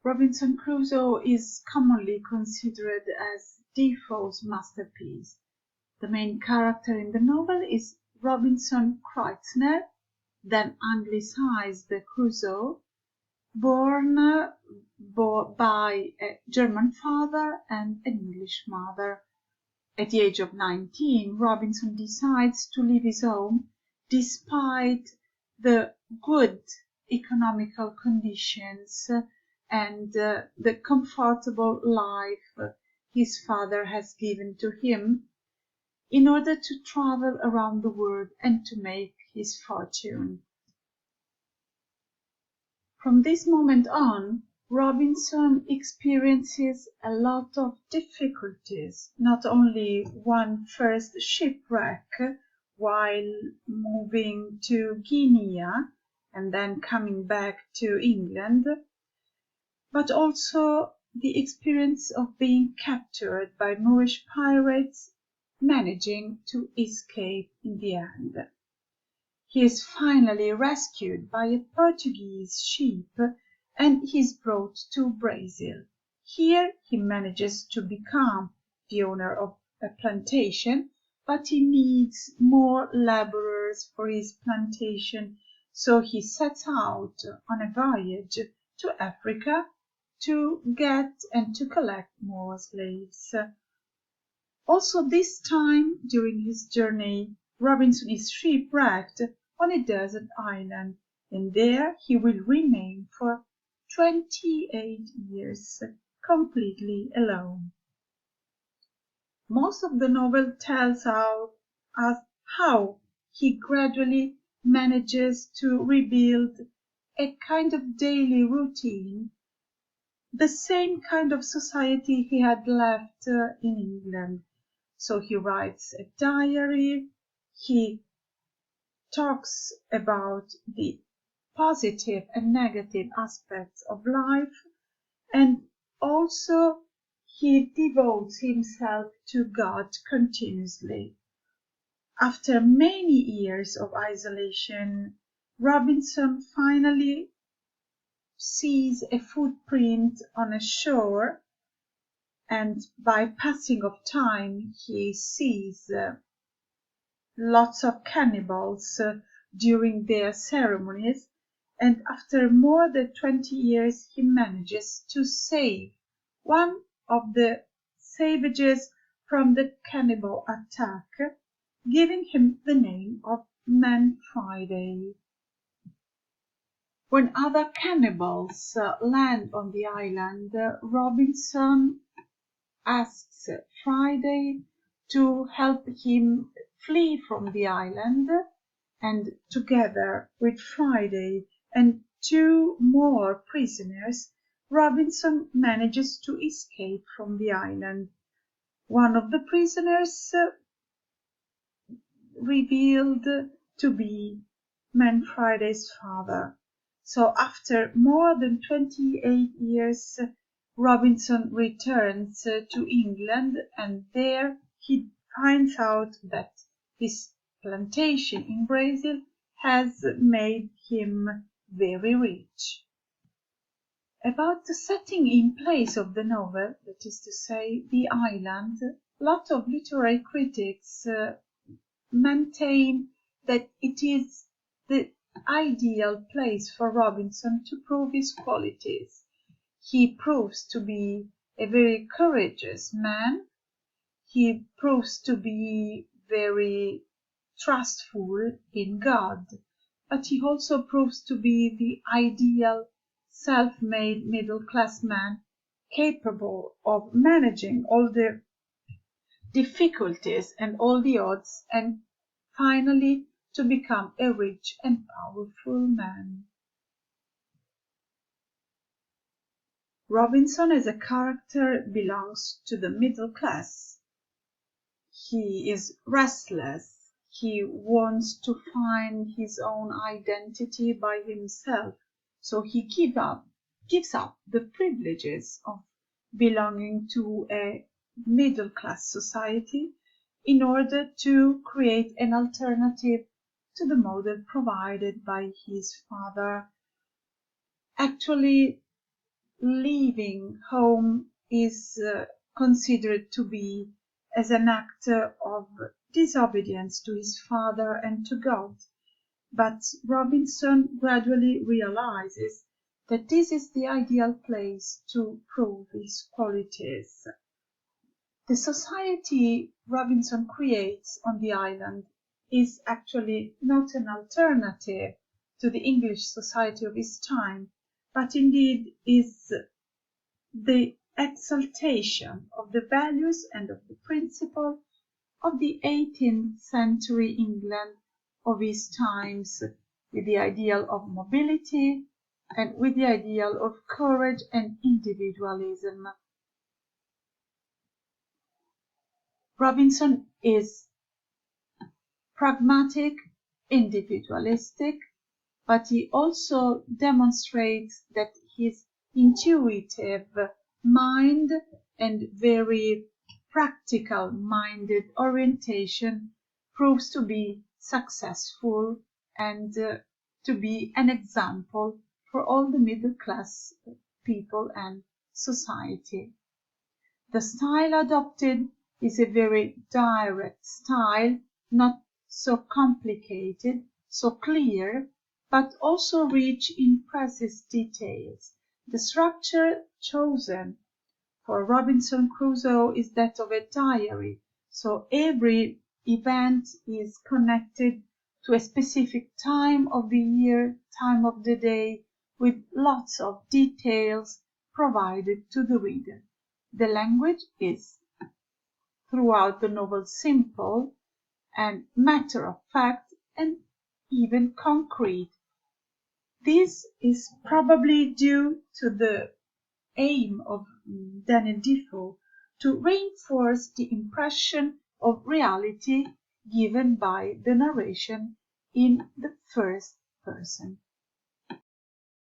Robinson Crusoe is commonly considered as Defoe's masterpiece. The main character in the novel is Robinson Crusoe, then anglicized Crusoe, born by a German father and an English mother. At the age of 19, Robinson decides to leave his home despite the good economical conditions and the comfortable life his father has given to him, in order to travel around the world and to make his fortune. From this moment on, Robinson experiences a lot of difficulties, not only one first shipwreck while moving to Guinea and then coming back to England, but also the experience of being captured by Moorish pirates, managing to escape in the end. He is finally rescued by a Portuguese ship and is brought to Brazil. Here he manages to become the owner of a plantation, but he needs more laborers for his plantation, so he sets out on a voyage to Africa to get and to collect more slaves. Also this time during his journey, Robinson is shipwrecked on a desert island, and there he will remain for 28 years, completely alone. Most of the novel tells us how he gradually manages to rebuild a kind of daily routine, the same kind of society he had left in England. So he writes a diary, he talks about the positive and negative aspects of life, and also he devotes himself to God continuously. After many years of isolation, Robinson finally sees a footprint on a shore, and by passing of time he sees lots of cannibals during their ceremonies, and after more than 20 years he manages to save one of the savages from the cannibal attack, giving him the name of Man Friday. When other cannibals land on the island, Robinson asks Friday to help him flee from the island, and together with Friday and 2 more prisoners, Robinson manages to escape from the island. One of the prisoners revealed to be Man Friday's father. So after more than 28 years, Robinson returns to England, and there he finds out that his plantation in Brazil has made him very rich. About the setting in place of the novel, that is to say, the island, a lot of literary critics maintain that it is the ideal place for Robinson to prove his qualities. He proves to be a very courageous man. He proves to be very trustful in God, but he also proves to be the ideal self-made middle-class man, capable of managing all the difficulties and all the odds, and finally to become a rich and powerful man. Robinson as a character belongs to the middle class. He is restless. He wants to find his own identity by himself, so he gives up the privileges of belonging to a middle class society in order to create an alternative to the model provided by his father. Actually, leaving home is considered to be as an act of disobedience to his father and to God. But Robinson gradually realizes that this is the ideal place to prove his qualities. The society Robinson creates on the island is actually not an alternative to the English society of his time, but indeed is the exaltation of the values and of the principle of the 18th century England of his times, with the ideal of mobility and with the ideal of courage and individualism. Robinson is pragmatic, individualistic, but he also demonstrates that his intuitive mind and very practical minded orientation proves to be successful and to be an example for all the middle class people and society. The style adopted is a very direct style, not so complicated, so clear, but also rich in precise details. The structure chosen for Robinson Crusoe is that of a diary, so every event is connected to a specific time of the year, time of the day, with lots of details provided to the reader. The language is throughout the novel simple and matter of fact and even concrete. This is probably due to the aim of Daniel Defoe to reinforce the impression of reality given by the narration in the first person.